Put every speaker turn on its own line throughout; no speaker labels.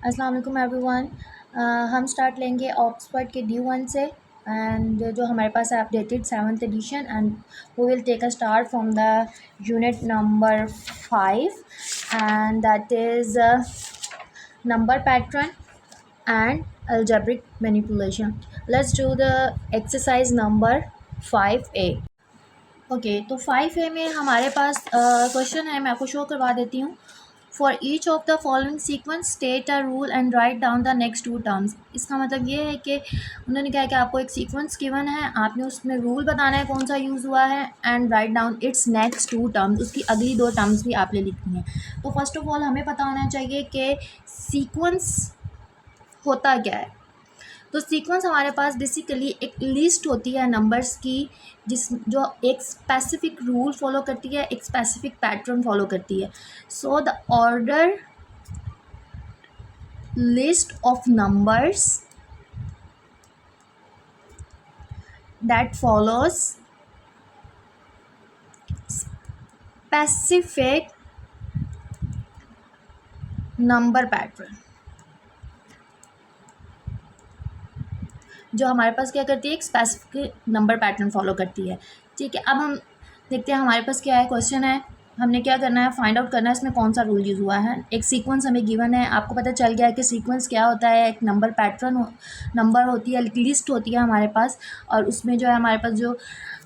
अस्सलाम वालेकुम एवरीवन। हम स्टार्ट लेंगे ऑक्सफर्ड के D1 से एंड जो हमारे पास है updated 7th edition and we will take a start from the unit number 5 and that is number pattern and algebraic manipulation. Let's do the exercise number 5A. Okay तो 5A में हमारे पास question है, मैं आपको शो करवा देती हूँ। For each of the following sequence state a rule and write down the next two terms. इसका मतलब ये है कि उन्होंने कहा कि आपको एक सीक्वेंस गिवन है, आपने उसमें रूल बताना है कौन सा यूज़ हुआ है and write down its next two terms, उसकी अगली दो टर्म्स भी आपने लिखनी है। तो फर्स्ट ऑफ ऑल हमें पता होना चाहिए कि सीक्वेंस होता क्या है। तो सीक्वेंस हमारे पास बेसिकली एक लिस्ट होती है नंबर्स की, जो एक स्पेसिफिक रूल फॉलो करती है, एक स्पेसिफिक पैटर्न फॉलो करती है। So the order list of numbers that follows specific number pattern, जो हमारे पास क्या करती है, एक स्पेसिफिक नंबर पैटर्न फॉलो करती है। ठीक है, अब हम देखते हैं हमारे पास क्या है। क्वेश्चन है, हमने क्या करना है, फाइंड आउट करना है इसमें कौन सा रूल यूज़ हुआ है। एक सीक्वेंस हमें गिवन है, आपको पता चल गया है कि सीक्वेंस क्या होता है। एक नंबर पैटर्न नंबर होती है, एक लिस्ट होती है हमारे पास, और उसमें जो है हमारे पास जो,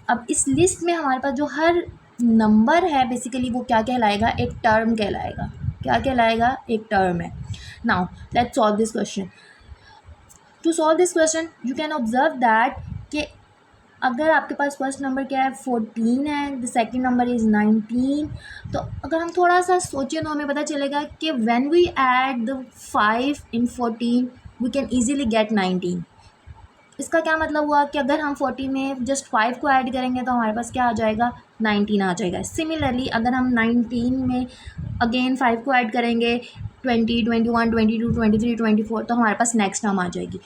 अब इस लिस्ट में हमारे पास जो हर नंबर है बेसिकली वो क्या कहलाएगा, एक टर्म कहलाएगा। क्या कहलाएगा, एक टर्म है। Now let's solve this question. To solve this question you can observe that कि अगर आपके पास फर्स्ट नंबर क्या है 14 है, द सेकंड नंबर इज़ 19, तो अगर हम थोड़ा सा सोचें तो हमें पता चलेगा कि when we add the 5 in 14 we can easily get 19। इसका क्या मतलब हुआ कि अगर हम 40 में जस्ट 5 को ऐड करेंगे तो हमारे पास क्या आ जाएगा, 19 आ जाएगा। सिमिलरली अगर हम 19 में अगेन 5 को ऐड करेंगे, 20, 21, 22, 23, 24, तो हमारे पास नेक्स्ट टर्म आ जाएगी।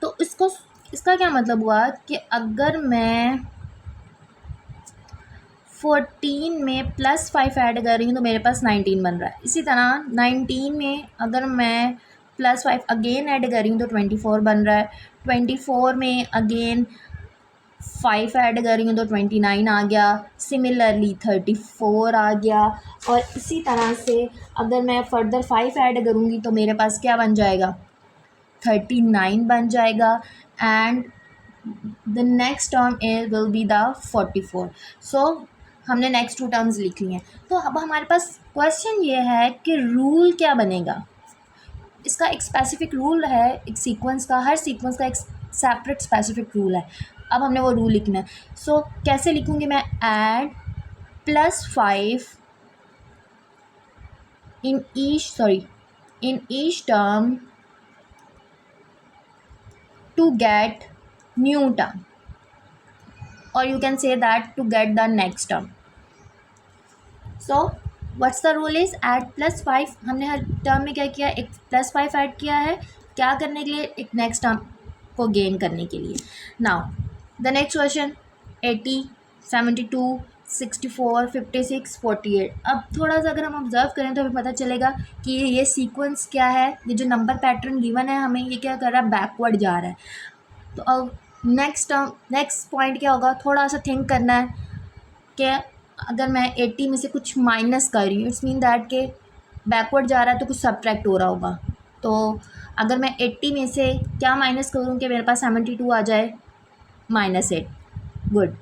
तो इसका क्या मतलब हुआ कि अगर मैं 14 में +5 ऐड कर रही हूँ तो मेरे पास 19 बन रहा है। इसी तरह 19 में अगर मैं +5 अगेन ऐड कर रही हूँ तो 24 बन रहा है। 24 में अगेन 5 ऐड कर रही हूँ तो 29 आ गया। सिमिलरली 34 आ गया। और इसी तरह से अगर मैं फर्दर 5 ऐड करूँगी तो मेरे पास क्या बन जाएगा, 39 बन जाएगा। And the next term will be the 44। सो हमने नेक्स्ट टू टर्म्स लिख ली हैं। तो अब हमारे पास क्वेश्चन ये है कि रूल क्या बनेगा। इसका एक स्पेसिफिक रूल है, एक सीक्वेंस का, हर सीक्वेंस का एक सेपरेट स्पेसिफिक रूल है। अब हमने वो रूल लिखना है। सो कैसे लिखूँगी मैं, add +5 in each term to get new term, or you can say that to get the next term. So what's the rule is add +5। हमने हर टर्म में क्या किया, एक +5 ऐड किया है, क्या करने के लिए, एक नेक्स्ट टर्म को गेन करने के लिए। Now the next question, 80, 72, 64, 56, 48। अब थोड़ा सा अगर हम ऑब्जर्व करें तो हमें पता चलेगा कि ये सीक्वेंस क्या है, ये जो नंबर पैटर्न गिवन है हमें, ये क्या कर रहा है, बैकवर्ड जा रहा है। तो अब नेक्स्ट पॉइंट क्या होगा, थोड़ा सा थिंक करना है कि अगर मैं 80 में से कुछ माइनस कर रही हूँ, इट्स मीन दैट के बैकवर्ड जा रहा है तो कुछ सब्ट्रैक्ट हो रहा होगा। तो अगर मैं 80 में से क्या माइनस करूँ कि मेरे पास 72 आ जाए, -8। गुड।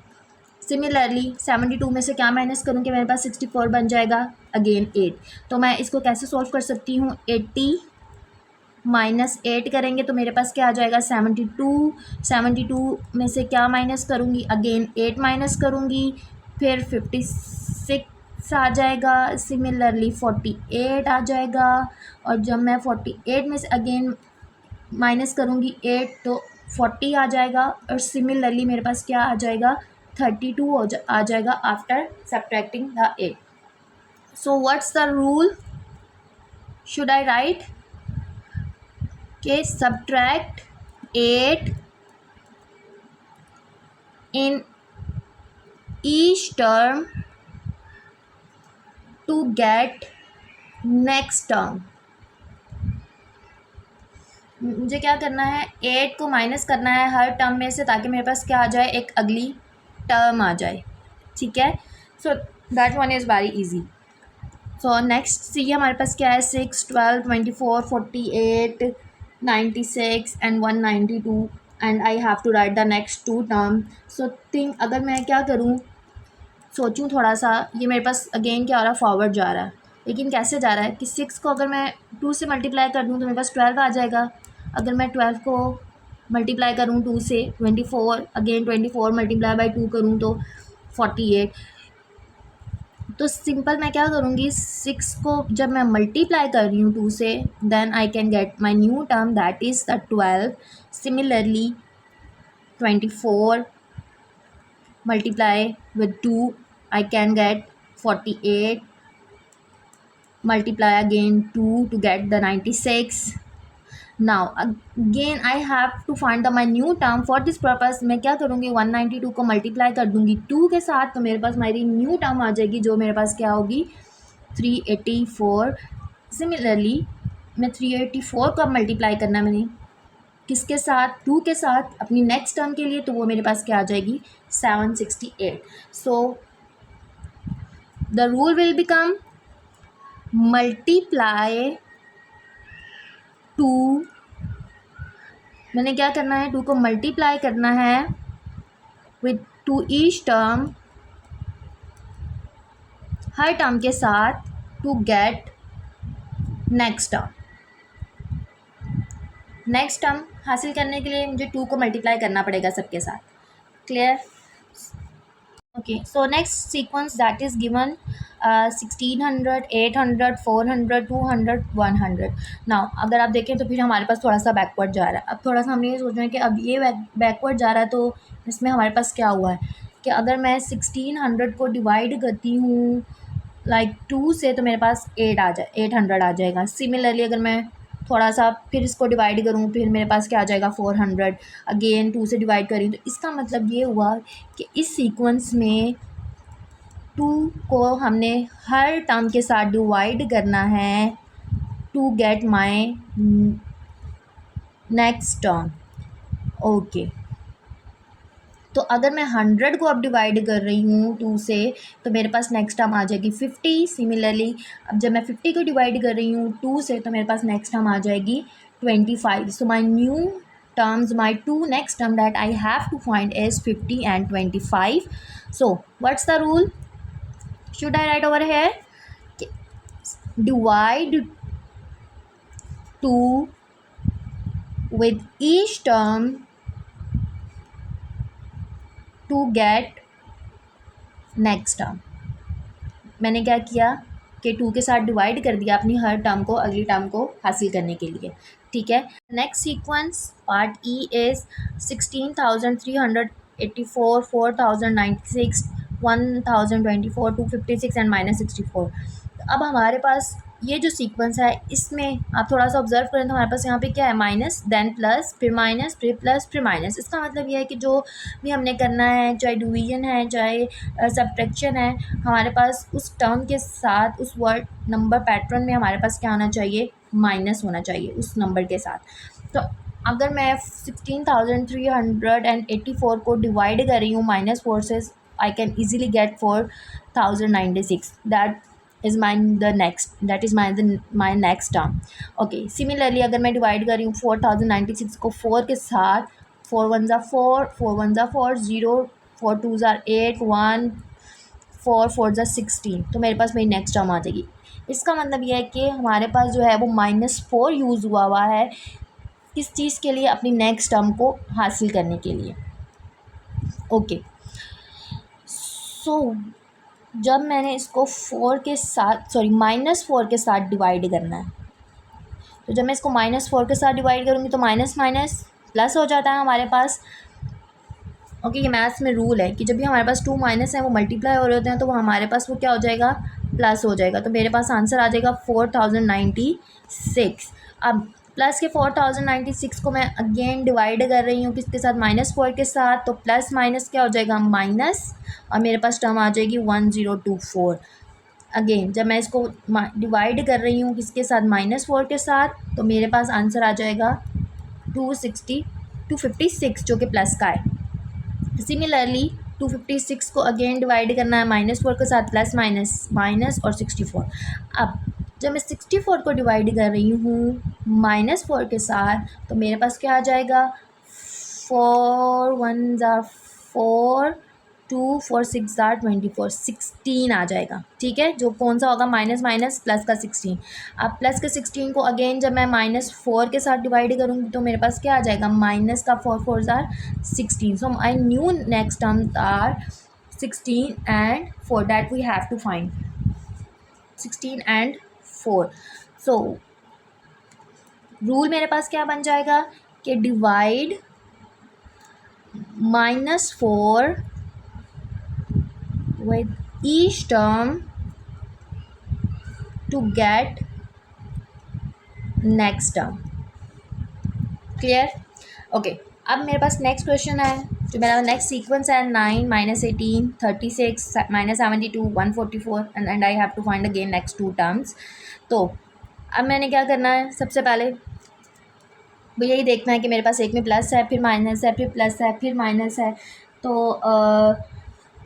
सिमिलरली 72 में से क्या माइनस करूँ कि मेरे पास 64 बन जाएगा, अगेन 8। तो मैं इसको कैसे सॉल्व कर सकती हूँ, 80 -8 करेंगे तो मेरे पास क्या आ जाएगा, 72। 72 में से क्या माइनस करूँगी, अगेन 8 माइनस करूँगी, फिर 56 आ जाएगा। सिमिलरली 48 आ जाएगा। और जब मैं 48 में से अगेन माइनस करूँगी 8 तो 40 आ जाएगा। और सिमिलरली मेरे पास क्या आ जाएगा, 32 आ जाएगा after subtracting the 8। So what's the rule should I right, के subtract 8 in each term to get next term। मुझे क्या करना है, 8 को माइनस करना है हर टर्म में से, ताकि मेरे पास क्या आ जाए, एक अगली टर्म आ जाए, ठीक है। So that one is very easy. So next see हमारे पास क्या है, 6, 12, 24, 48, 96 and 192 and I have to write the next two term. So think अगर मैं क्या करूँ, सोचूं थोड़ा सा, ये मेरे पास अगेन क्या आ रहा है, फॉरवर्ड जा रहा है, लेकिन कैसे जा रहा है कि 6 को अगर मैं 2 से मल्टीप्लाई कर दूँ तो मेरे पास 12 आ जाएगा। अगर मैं 12 को मल्टीप्लाई करूँ 2 से, 24, अगेन 24 मल्टीप्लाई बाई 2 करूँ तो 48। तो सिंपल मैं क्या करूँगी, 6 को जब मैं मल्टीप्लाई कर रही हूँ 2 से, then I can get my new term that is the 12। Similarly 24 multiply with 2, I can get 48, multiply again 2 to get the 96. Now again I have to find the my new term. For this purpose मैं क्या करूँगी, 192 को multiply कर दूँगी 2 के साथ, तो मेरे पास मेरी न्यू टर्म आ जाएगी, जो मेरे पास क्या होगी, 384। सिमिलरली मैं 384 को मल्टीप्लाई करना है मैंने किसके साथ, 2 के साथ, अपनी नेक्स्ट टर्म के लिए, तो वो मेरे पास क्या आ जाएगी, 768। सो the rule will become multiply 2, मैंने क्या करना है, 2 को मल्टीप्लाई करना है विथ 2 ईच टर्म, हर टर्म के साथ, to get next term. Next term हासिल करने के लिए मुझे 2 को मल्टीप्लाई करना पड़ेगा सबके साथ। Clear? Okay, so next sequence that is given 1600, 800, 400, 200, 100। Now अगर आप देखें तो फिर हमारे पास थोड़ा सा बैकवर्ड जा रहा है। अब थोड़ा सा हमने ये सोचना है कि अब ये बैकवर्ड जा रहा है, तो इसमें हमारे पास क्या हुआ है कि अगर मैं 1600 को डिवाइड करती हूँ लाइक 2 से, तो मेरे पास 800 आ जाएगा। सिमिलरली अगर मैं थोड़ा सा फिर इसको डिवाइड करूँ, फिर मेरे पास क्या आ जाएगा, 400, अगेन 2 से डिवाइड करी, तो इसका मतलब ये हुआ कि इस सीक्वेंस में 2 को हमने हर टर्म के साथ डिवाइड करना है to get my next term. Okay, तो अगर मैं 100 को अब डिवाइड कर रही हूँ 2 से, तो मेरे पास नेक्स्ट टर्म आ जाएगी 50। सिमिलरली अब जब मैं 50 को डिवाइड कर रही हूँ 2 से, तो मेरे पास नेक्स्ट टर्म आ जाएगी 25। So my new terms, my two next term that I have to find is 50 and 25. So what's the rule? Should I write over here? Divide 2 with each term to get next term. मैंने क्या किया कि 2 के साथ divide कर दिया अपनी हर term को अगली टर्म को हासिल करने के लिए, ठीक है। Next sequence part E is 16,384, 4,096, 1,024, 256 and -64। अब हमारे पास ये जो सीक्वेंस है, इसमें आप थोड़ा सा ऑब्जर्व करें तो हमारे पास यहाँ पे क्या है, माइनस, देन प्लस, फिर माइनस, फिर प्लस, फिर माइनस। इसका मतलब ये है कि जो भी हमने करना है, चाहे डिवीजन है, चाहे सब्ट्रैक्शन है, हमारे पास उस टर्म के साथ, उस वर्ड नंबर पैटर्न में हमारे पास क्या होना चाहिए, माइनस होना चाहिए उस नंबर के साथ। तो अगर मैं 16,384 को डिवाइड कर रही हूँ -4 से, I can easily get 4,096। That is my next term. Okay, similarly अगर मैं डिवाइड कर रही हूँ 4,096 को 4 के साथ, 4 1 ज़ा 4, 4 1 ज़ा 4, 0, 4 2 ज़ा 8, 1 4 4 ज़ा 16, तो मेरे पास मेरी नेक्स्ट टर्म आ जाएगी। इसका मतलब यह है कि हमारे पास जो है वो -4 यूज़ हुआ है किस चीज़ के लिए, अपनी नेक्स्ट टर्म को हासिल करने के लिए। ओके, सो जब मैंने इसको 4 के साथ, सॉरी -4 के साथ डिवाइड करना है, तो जब मैं इसको -4 के साथ डिवाइड करूँगी तो माइनस माइनस प्लस हो जाता है हमारे पास। ओके, ये मैथ्स में रूल है कि जब भी हमारे पास 2 माइनस हैं वो मल्टीप्लाई हो रहे होते हैं, तो वो हमारे पास वो क्या हो जाएगा, प्लस हो जाएगा। तो मेरे पास आंसर आ जाएगा 4,096। अब प्लस के 4,096 को मैं अगेन डिवाइड कर रही हूँ किसके साथ, -4 के साथ, तो प्लस माइनस क्या हो जाएगा, माइनस, और मेरे पास टर्म आ जाएगी 1024। अगेन जब मैं इसको डिवाइड कर रही हूँ किसके साथ, -4 के साथ, तो मेरे पास आंसर आ जाएगा 256 जो कि प्लस का है। सिमिलरली 256 को अगेन डिवाइड करना है -4 के साथ, प्लस माइनस माइनस और 64। अब जब मैं 64 को डिवाइड कर रही हूँ -4 के साथ, तो मेरे पास क्या आ जाएगा, 4 1 ज़ा 4, 2 4 6 ज़ा 24, 16 आ जाएगा। ठीक है, जो कौन सा होगा, माइनस माइनस प्लस का 16। अब प्लस के 16 को अगेन जब मैं -4 के साथ डिवाइड करूँगी तो मेरे पास क्या आ जाएगा, माइनस का 4 4 ज़ा 16। So I new next terms are 16 and 4 that we have to find, 16 and 4। So rule मेरे पास क्या बन जाएगा कि divide -4 with each term to get next term। Clear? Okay, अब मेरे पास नेक्स्ट क्वेश्चन है, जो मेरा नेक्स्ट सीक्वेंस है 9 -18 36 -72 144 and I have to find again next two terms. तो अब मैंने क्या करना है, सबसे पहले भैया यही देखना है कि मेरे पास एक में प्लस है, फिर माइनस है, फिर प्लस है, फिर माइनस है। तो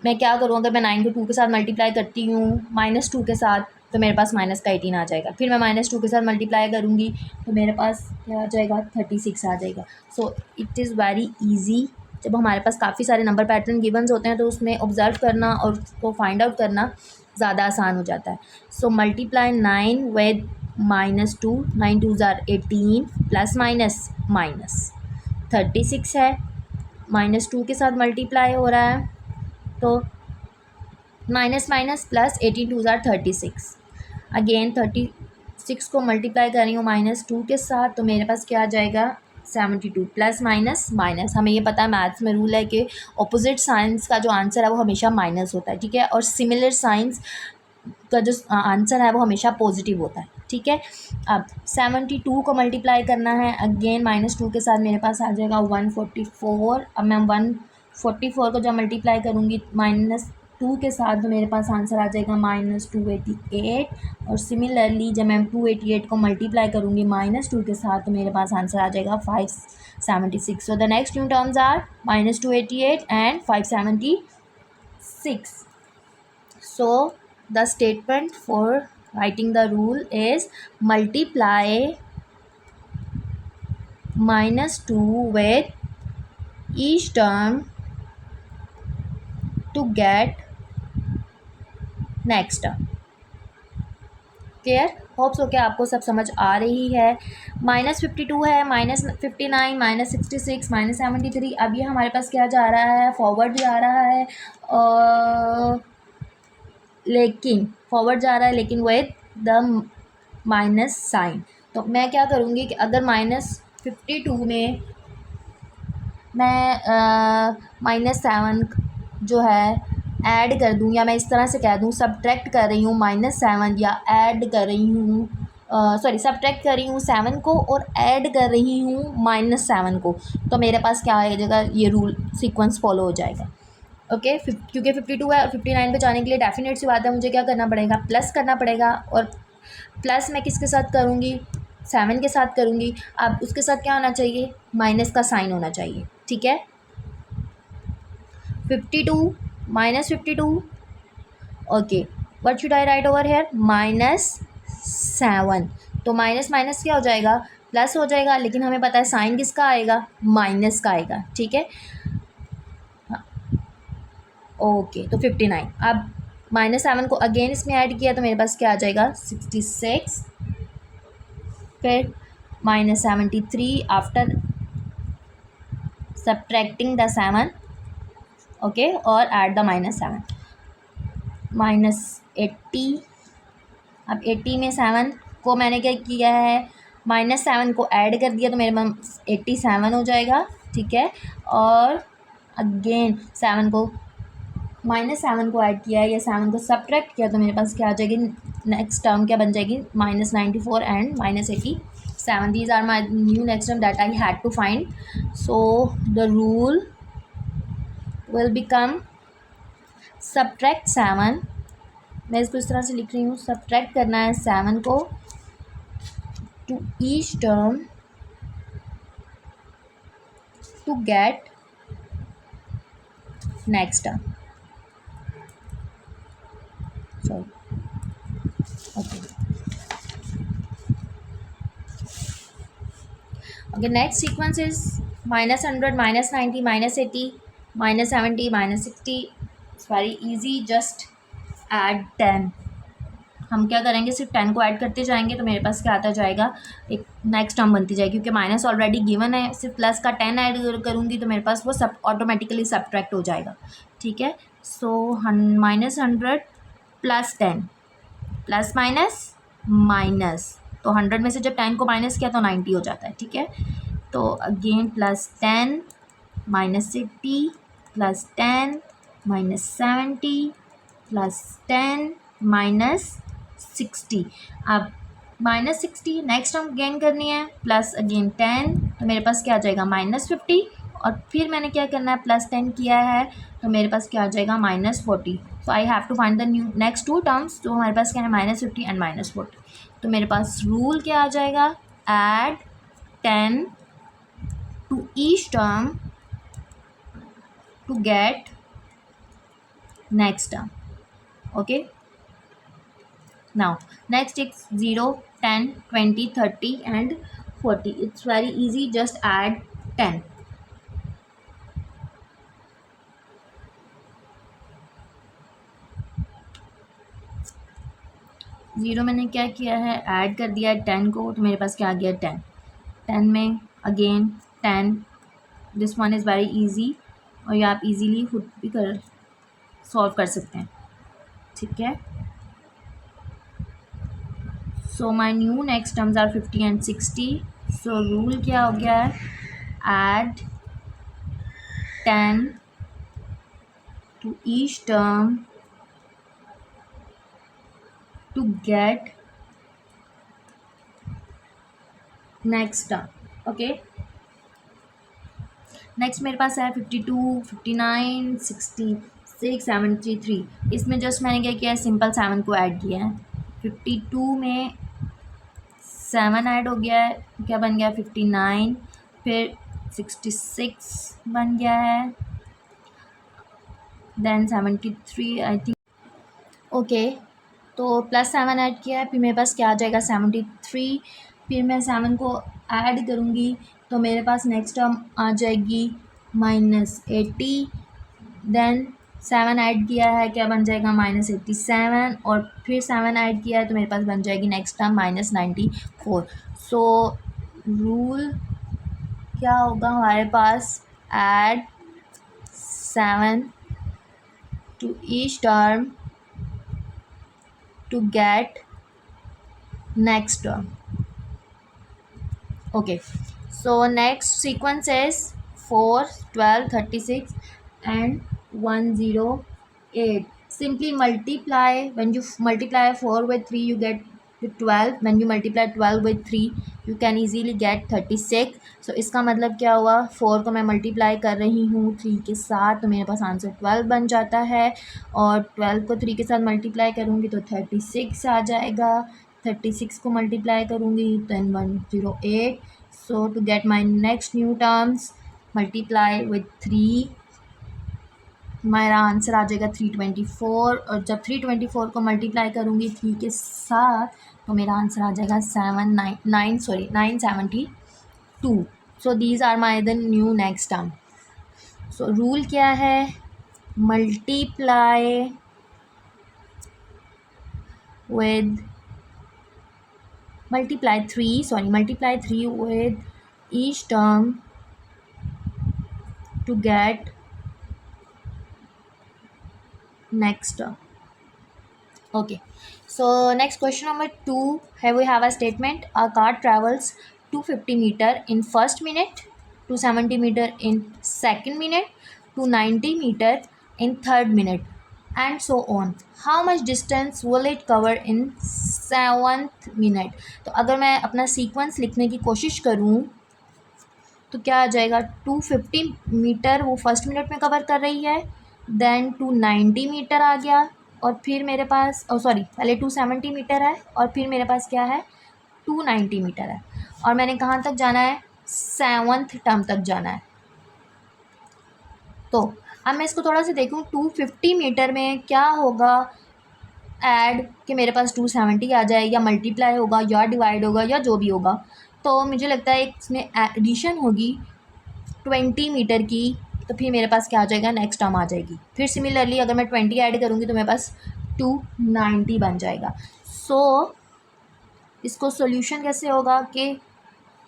मैं क्या करूँ, अगर मैं 9 को 2 के साथ मल्टीप्लाई करती हूँ -2 के साथ, तो मेरे पास माइनस का 18 आ जाएगा। फिर मैं -2 के साथ मल्टीप्लाई करूँगी तो मेरे पास क्या आ जाएगा, 36 आ जाएगा। So it is very easy. जब हमारे पास काफ़ी सारे नंबर पैटर्न गिवन्स होते हैं तो उसमें ऑब्जर्व करना और उसको फाइंड आउट करना ज़्यादा आसान हो जाता है। सो मल्टीप्लाई 9 विद -2, 9 2 ज़ार 18 प्लस माइनस माइनस 36 है, -2 के साथ मल्टीप्लाई हो रहा है तो माइनस माइनस प्लस 18 2 ज़ार 36। अगेन 36 को मल्टीप्लाई कर रही हूँ -2 के साथ, तो मेरे पास क्या आ जाएगा, 72 प्लस माइनस माइनस। हमें ये पता है मैथ्स में रूल है कि ऑपोजिट साइंस का जो आंसर है वो हमेशा माइनस होता है। ठीक है, और सिमिलर साइंस का जो आंसर है वो हमेशा पॉजिटिव होता है। ठीक है, अब 72 को मल्टीप्लाई करना है अगेन -2 के साथ, मेरे पास आ जाएगा 144। अब मैं 144 को जब मल्टीप्लाई करूँगी -2 के साथ तो मेरे पास आंसर आ जाएगा -288। और सिमिलरली जब मैं 288 को मल्टीप्लाई करूँगी -2 के साथ तो मेरे पास आंसर आ जाएगा 576। So the next new terms are -288 and 576। So the statement for writing the rule is multiply -2 with each term to get next term। Clear? Hopes हो क्या आपको सब समझ आ रही है। -52 है, -59 -66 -73। अब ये हमारे पास क्या जा रहा है, फॉरवर्ड जा रहा है, लेकिन फॉरवर्ड जा रहा है लेकिन विद द माइनस साइन। तो मैं क्या करूँगी कि अगर -52 में मैं -7 जो है ऐड कर दूँ, या मैं इस तरह से कह दूँ सब्ट्रैक्ट कर रही हूँ -7 या ऐड कर रही हूँ, सॉरी सब्ट्रैक्ट कर रही हूँ 7 को और ऐड कर रही हूँ -7 को, तो मेरे पास क्या आ जाएगा, ये रूल सीक्वेंस फॉलो हो जाएगा। ओके, क्योंकि 52 है और 59 पे जाने के लिए डेफिनेट सी बात है मुझे क्या करना पड़ेगा, प्लस करना पड़ेगा। और प्लस मैं किसके साथ करूँगी, 7 के साथ करूँगी। अब उसके साथ क्या होना चाहिए, माइनस का साइन होना चाहिए। ठीक है, 52 -52, okay, what should I right over here, -7। तो माइनस माइनस क्या हो जाएगा, प्लस हो जाएगा, लेकिन हमें पता है साइन किसका आएगा, माइनस का आएगा। ठीक है, ओके, तो 59। अब -7 को अगेन इसमें ऐड किया तो मेरे पास क्या आ जाएगा, 66। फिर -73 आफ्टर सब्ट्रैक्टिंग द 7, ओके, और ऐड द -7, -80। अब 80 में 7 को मैंने क्या किया है, -7 को ऐड कर दिया तो मेरे पास 87 हो जाएगा। ठीक है, और अगेन 7 को -7 को ऐड किया है या 7 को सब्ट्रैक्ट किया तो मेरे पास क्या आ जाएगी, नेक्स्ट टर्म क्या बन जाएगी, -94 and -87। These are my new next term that I had to find. So the rule will become subtract 7। मैं इसको इस तरह से लिख रही हूँ, सब्ट्रैक्ट करना है 7 को to each term to get next term. Sorry. Okay. Okay, next sequence is -100, -90, -80, -70, -60. It's very easy, just add 10. हम क्या करेंगे, सिर्फ 10 को ऐड करते जाएंगे तो मेरे पास क्या आता जाएगा, एक नेक्स्ट टर्म बनती जाएगी, क्योंकि माइनस ऑलरेडी गिवन है, सिर्फ प्लस का 10 ऐड करूँगी तो मेरे पास वो सब ऑटोमेटिकली सब्ट्रैक्ट हो जाएगा. ठीक है, सो -100 + 10 प्लस माइनस माइनस, तो 100 में से जब 10 को माइनस किया तो 90 हो जाता है. ठीक है, तो अगेन +10 -80 +10 -70 +10 -60. अब -60 नेक्स्ट हम गेन करनी है, प्लस अगेन 10, तो मेरे पास क्या आ जाएगा -50, और फिर मैंने क्या करना है, +10 किया है तो मेरे पास क्या आ जाएगा -40. So I have to find the new next two terms. तो हमारे पास क्या है, -50 एंड -40. तो मेरे पास रूल क्या आ जाएगा, add 10 to each term to get next term. Okay, now next is 0, 10, 20, 30 and 40. It's very easy, just add 10. Zero मैंने क्या किया है, ऐड कर दिया है 10 को, तो मेरे पास क्या आ गया, 10. 10 में again 10. This one is very easy, और ये आप इजीली खुद भी सॉल्व कर सकते हैं. ठीक है, so my new next terms are 50 and 60. So rule क्या हो गया है, add 10 to each term to get next term. Okay, next मेरे पास है 52, 59, 66, 73. इसमें जस्ट मैंने क्या किया है, सिंपल 7 को ऐड किया है. 52 में 7 ऐड हो गया है, क्या बन गया, 59. फिर 66 बन गया है, देन 73 आई थिंक. ओके, तो +7 ऐड किया है, फिर मेरे पास क्या आ जाएगा, 73. फिर मैं 7 को ऐड करूँगी तो मेरे पास नेक्स्ट टर्म आ जाएगी -80. देन 7 ऐड किया है, क्या बन जाएगा, -87. और फिर 7 ऐड किया है तो मेरे पास बन जाएगी नेक्स्ट टर्म -94. सो रूल क्या होगा हमारे पास, add 7 to each term to get next term. Okay, so next sequence is 4, 12, 36 and 108. Simply multiply. When you multiply 4 with 3 you get 12. When you multiply 12 with 3 you can easily get 36. So इसका मतलब क्या हुआ, 4 को मैं multiply कर रही हूँ 3 के साथ, तो मेरे पास आंसर 12 बन जाता है. और 12 को 3 के साथ मल्टीप्लाई करूँगी तो 36 आ जाएगा. 36 को मल्टीप्लाई करूँगी तो 108. So to get my next new terms, multiply with 3, मेरा आंसर आ जाएगा 324. और जब 324 को मल्टीप्लाई करूँगी 3 के साथ तो मेरा आंसर आ जाएगा 972. So these are my the new next term. So rule क्या है, multiply with multiply 3 with each term to get next term. Okay, so next question number 2. Here we have a statement, a car travels 250 meter in first minute, 270 meter in second minute, 290 meter in third minute and so on. How much distance will it cover in 7th minute? तो अगर मैं अपना sequence लिखने की कोशिश करूँ तो क्या आ जाएगा, 250 मीटर वो फर्स्ट मिनट में कवर कर रही है, देन 290 मीटर आ गया, और फिर मेरे पास पहले 270 मीटर है, और फिर मेरे पास क्या है, 290 मीटर है. और मैंने कहाँ तक जाना है, 7th टर्म तक जाना है. तो अब मैं इसको थोड़ा सा देखूँ 250 मीटर में क्या होगा ऐड, कि मेरे पास 270 आ जाए, या मल्टीप्लाई होगा या डिवाइड होगा या जो भी होगा। तो मुझे लगता है इसमें एडिशन होगी 20 मीटर की, तो फिर मेरे पास क्या आ जाएगा, नेक्स्ट टर्म आ जाएगी। फिर सिमिलरली अगर मैं 20 ऐड करूँगी तो मेरे पास 290 बन जाएगा। सो इसको सोल्यूशन कैसे होगा कि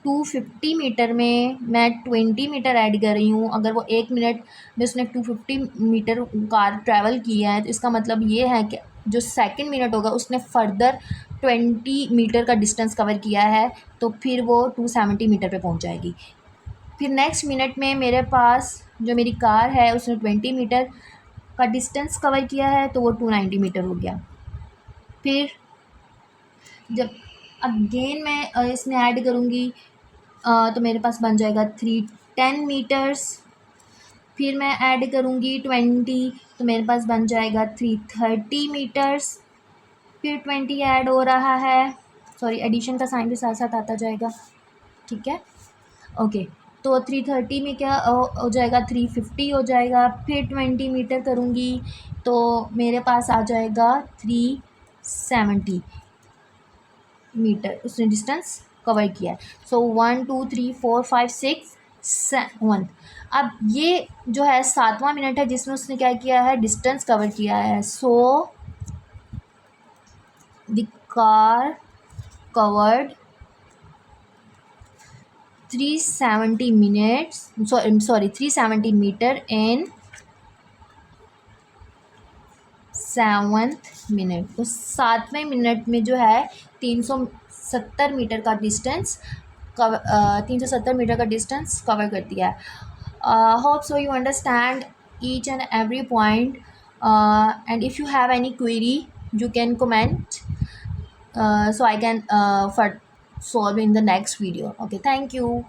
250 मीटर में मैं 20 मीटर ऐड कर रही हूँ। अगर वो 1 मिनट में उसने 250 मीटर कार ट्रैवल किया है तो इसका मतलब ये है कि जो सेकंड मिनट होगा उसने फर्दर 20 मीटर का डिस्टेंस कवर किया है, तो फिर वो 270 मीटर पे पहुँच जाएगी। फिर नेक्स्ट मिनट में मेरे पास जो मेरी कार है उसने 20 मीटर का डिस्टेंस कवर किया है, तो वो 290 मीटर हो गया। फिर जब अगेन मैं इसमें ऐड करूँगी तो मेरे पास बन जाएगा 310 मीटर्स। फिर मैं ऐड करूँगी 20 तो मेरे पास बन जाएगा 330 मीटर्स। फिर 20 ऐड हो रहा है, सॉरी एडिशन का साइन भी साथ साथ आता जाएगा, ठीक है, ओके। तो 330 में क्या हो जाएगा, 350 हो जाएगा। फिर 20 मीटर करूँगी तो मेरे पास आ जाएगा 370 मीटर उसने डिस्टेंस कवर किया है। सो 1 2 3 4 5 6 7। अब ये जो है 7वां मिनट है जिसमें उसने क्या किया है, डिस्टेंस कवर किया है। So the car covered 370 minutes, sorry 370 metre in 7th minute. तो 7वें मिनट में जो है 370 मीटर का डिस्टेंस 370 मीटर का डिस्टेंस कवर कर दिया है। Hope so you understand each and every point, and if you have any query you can comment, so I can solve in the next video. Okay, thank you.